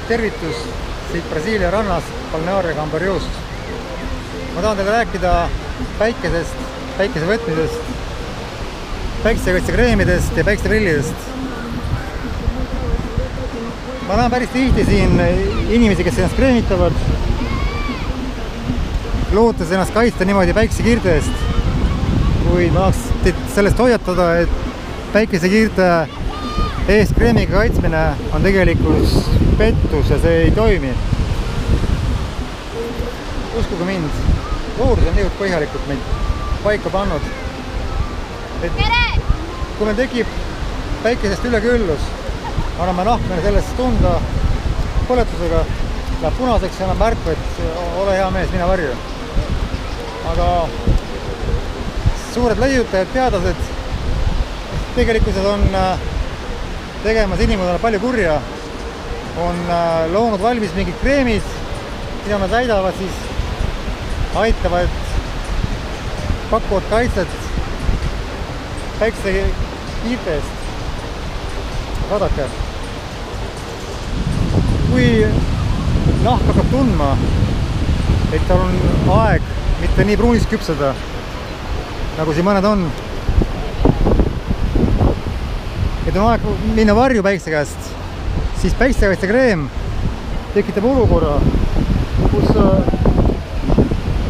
tervitus siit Brasiilia rannast Balneario Cambariost. Ma tahan teile rääkida päikesest, päikese võtmisest, päikesekaitsekreemidest ja päikeseprillidest. Ma näen päris tihti siin inimesi, kes ennast kreemitavad, lootes ennast kaitsta niimoodi päikesekiirte eest. Kuid ma tahaks teid sellest hoiatada, et päikesekiirte eest kreemiga kaitsmine on tegelikult pettus ja see ei toimi. Uskuge mind, loodus on niivõrd põhjalikult meid paika pannud, et kui meil tekib päikesest üleküllus, anname nahkmine sellest tunda põletusega, läheb punaseks ja annab märku, et ole hea mees, mine varju. Aga suured leiutajad, teadlased tegelikkuses on tegemas inimudele palju kurja, on loonud valmis mingid kreemid, mida nad väidavad siis aitavad, pakuvad kaitset päikesekiirte eest. Vaadake, kui nahk hakkab tundma, et tal on aeg mitte nii pruunist küpseda, nagu siin mõned on, et on aeg minna varju päikse käest, siis päikesekaitsekreem tekitab olukorra, kus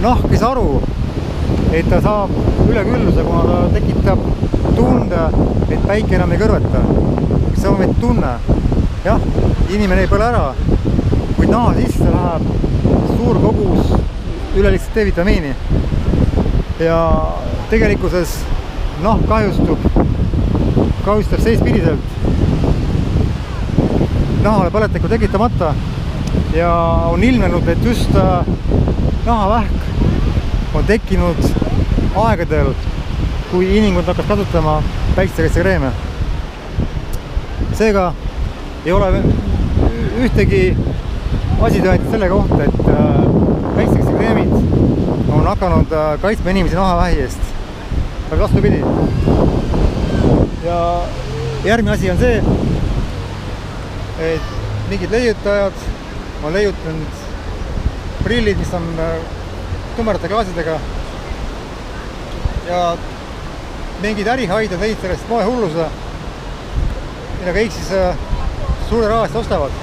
nahk ei saa aru, et ta saab ülekülluse, kuna ta tekitab tunde, et päike enam ei kõrveta. See on meid tunne. Jah, inimene ei põle ära, kuid naha sisse läheb suur kogus üleliigset D-vitamiini. Ja tegelikkuses nahk kahjustab seespidiselt nahale põletikku tekitamata ja on ilmnenud, et just nahavähk on tekkinud aegadel, kui inimkond hakkas kasutama päikesekaitsekreeme. Seega ei ole ühtegi asitõendit selle kohta, et päikesekaitsekreemid on hakanud kaitsma inimesi nahavähi eest. Aga vastupidi. Ja järgmine asi on see, et mingid leiutajad on leiutanud prillid, mis on tumedate klaasidega ja mingid ärihaided leid sellest moehulluse, mida kõik siis suure raha eest ostavad.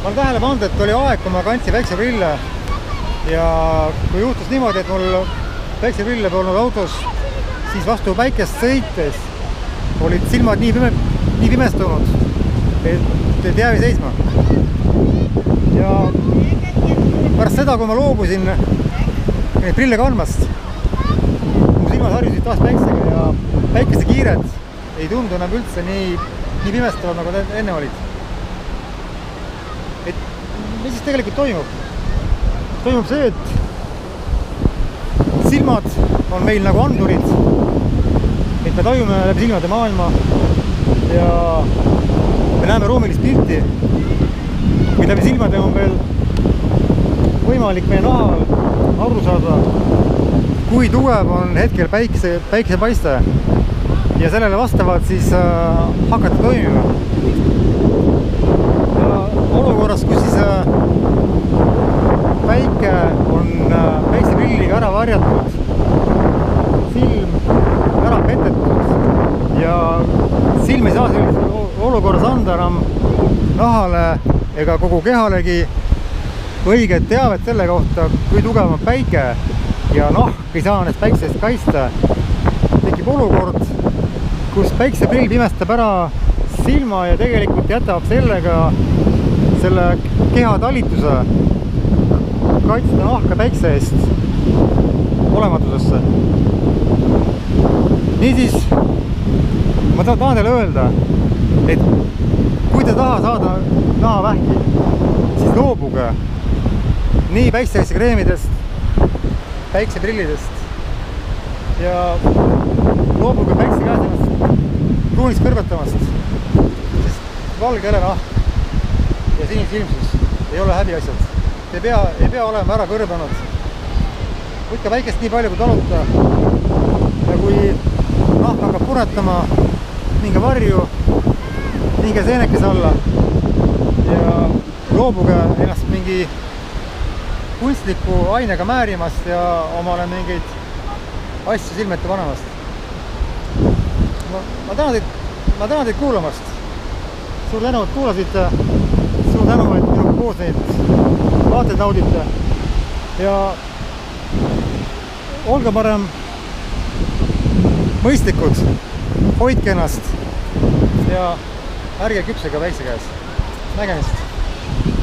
Ma olen tähele pannud, et oli aeg, kui ma kandsin päikeseprille ja kui juhtus niimoodi, et mul päikeseprille polnud autos, siis vastu päikest sõites olid silmad nii pimestunud, et jäävi seisma. Ja pärast seda, kui ma loobusin neid prille kandmast, mu silmad harjusid taas päiksega ja päikesekiired ei tundu enam üldse nii pimestavad, nagu enne olid. Et mis siis tegelikult toimub? Toimub see, et silmad on meil nagu andurid, et me tajume läbi silmade maailma ja me näeme ruumilist pilti, kuid läbi silmade on veel võimalik meie nahal aru saada, kui tugev on hetkel päikesepaiste ja sellele vastavalt siis hakata toimima. Ja olukorras, kus siis päike on päikseprilliga ära varjatud, silm ära petetud ja silm ei saa sellises olukorras anda enam nahale ega kogu kehalegi õiget teavet selle kohta, kui tugev on päike ja nahk ei saa ennast päiksest kaitsta, tekib olukord, kus päikseprill pimestab ära silma ja tegelikult jätab sellega selle keha talituse kaitsta nahka päikse eest olematusesse. Niisiis, ma tahan teile öelda, et kui te taha saada nahavähki, siis loobuge nii päikesekaitsekreemidest, päikseprillidest ja loobuge päikse käes ennast pruunist kõrvetamast, sest valge helenahk ja sinisilmsus ei ole häbiasjad. Te ei pea olema ära kõrbenud. Võtke päikest nii palju kui taluta ja kui nahk hakkab punetama, minge varju, minge seenekese alla ja loobuge ennast mingi kunstliku ainega määrimast ja omale mingeid asju silme ette panemast. Ma tänan teid kuulamast. Suur tänu, et kuulasite. Suur tänu, et minuga koos neid vaateid naudite. Ja olge parem mõistlikud, hoidke ennast ja ärge küpsega väikse käes. Nägemist!